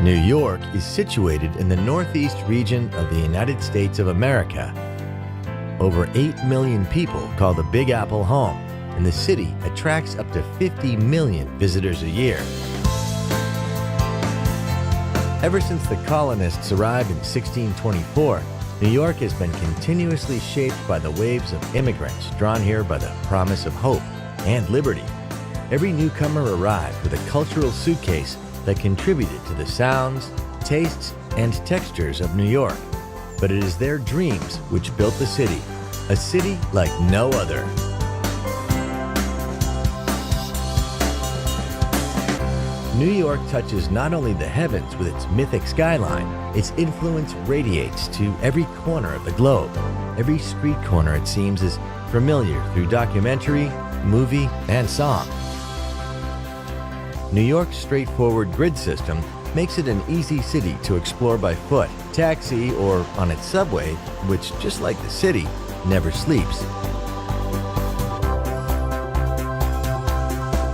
New York is situated in the northeast region of the United States of America. Over 8 million people call the Big Apple home, and the city attracts up to 50 million visitors a year. Ever since the colonists arrived in 1624, New York has been continuously shaped by the waves of immigrants drawn here by the promise of hope and liberty. Every newcomer arrived with a cultural suitcase that contributed to the sounds, tastes, and textures of New York. But it is their dreams which built the city, a city like no other. New York touches not only the heavens with its mythic skyline, its influence radiates to every corner of the globe. Every street corner, it seems, is familiar through documentary, movie, and song. New York's straightforward grid system makes it an easy city to explore by foot, taxi, or on its subway, which, just like the city, never sleeps.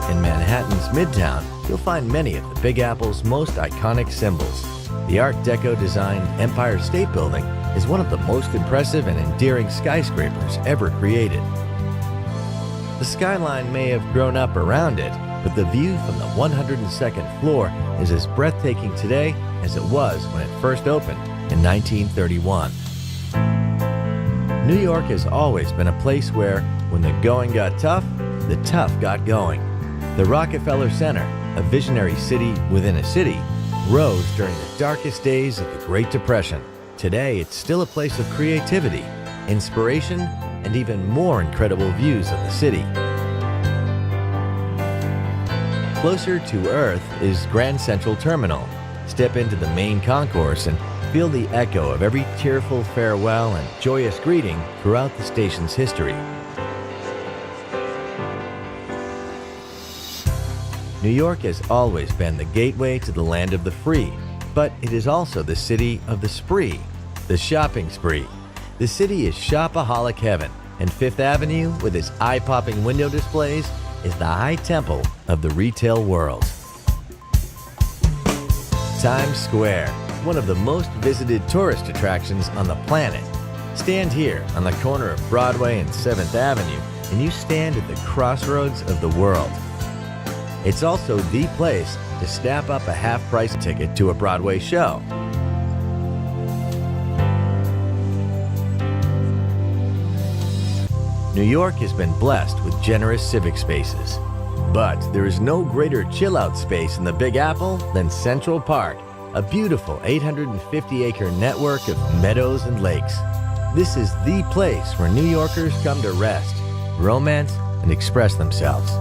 In Manhattan's Midtown, you'll find many of the Big Apple's most iconic symbols. The Art Deco-designed Empire State Building is one of the most impressive and endearing skyscrapers ever created. The skyline may have grown up around it, but the view from the 102nd floor is as breathtaking today as it was when it first opened in 1931. New York has always been a place where, when the going got tough, the tough got going. The Rockefeller Center, a visionary city within a city, rose during the darkest days of the Great Depression. Today, it's still a place of creativity, inspiration, and even more incredible views of the city. Closer to Earth is Grand Central Terminal. Step into the main concourse and feel the echo of every tearful farewell and joyous greeting throughout the station's history. New York has always been the gateway to the land of the free, but it is also the city of the spree, the shopping spree. The city is shopaholic heaven, and Fifth Avenue, with its eye-popping window displays, is the high temple of the retail world. Times Square, one of the most visited tourist attractions on the planet. Stand here on the corner of Broadway and 7th Avenue, and you stand at the crossroads of the world. It's also the place to snap up a half-price ticket to a Broadway show. New York has been blessed with generous civic spaces. But there is no greater chill-out space in the Big Apple than Central Park, a beautiful 850-acre network of meadows and lakes. This is the place where New Yorkers come to rest, romance, and express themselves.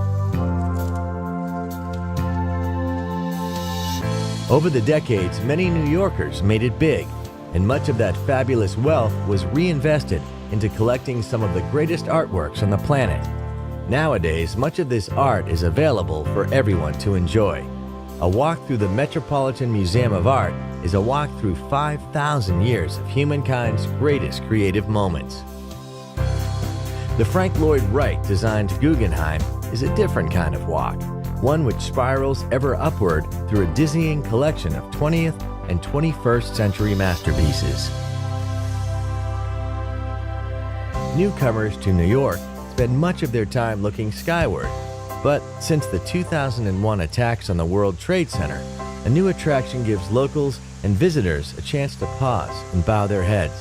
Over the decades, many New Yorkers made it big, and much of that fabulous wealth was reinvested into collecting some of the greatest artworks on the planet. Nowadays, much of this art is available for everyone to enjoy. A walk through the Metropolitan Museum of Art is a walk through 5,000 years of humankind's greatest creative moments. The Frank Lloyd Wright-designed Guggenheim is a different kind of walk, one which spirals ever upward through a dizzying collection of 20th and 21st century masterpieces. Newcomers to New York spend much of their time looking skyward, but since the 2001 attacks on the World Trade Center, a new attraction gives locals and visitors a chance to pause and bow their heads.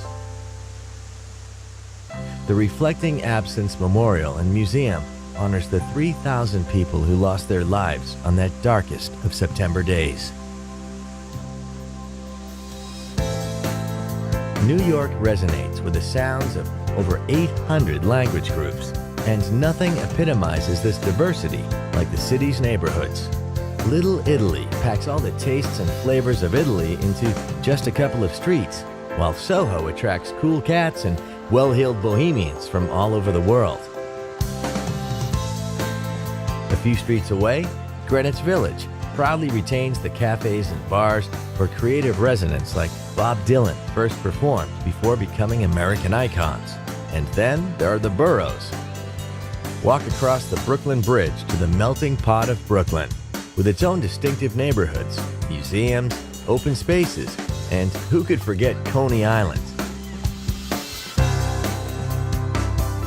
The Reflecting Absence Memorial and Museum honors the 3,000 people who lost their lives on that darkest of September days. New York resonates with the sounds of over 800 language groups, and nothing epitomizes this diversity like the city's neighborhoods. Little Italy packs all the tastes and flavors of Italy into just a couple of streets, while Soho attracts cool cats and well-heeled bohemians from all over the world. A few streets away, Greenwich Village proudly retains the cafes and bars where creative residents like Bob Dylan first performed before becoming American icons. And then there are the boroughs. Walk across the Brooklyn Bridge to the melting pot of Brooklyn, with its own distinctive neighborhoods, museums, open spaces, and who could forget Coney Island?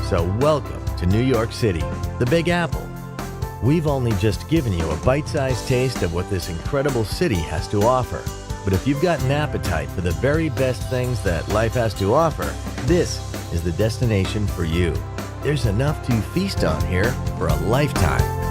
So welcome to New York City, the Big Apple. We've only just given you a bite-sized taste of what this incredible city has to offer. But if you've got an appetite for the very best things that life has to offer, this is the destination for you. There's enough to feast on here for a lifetime.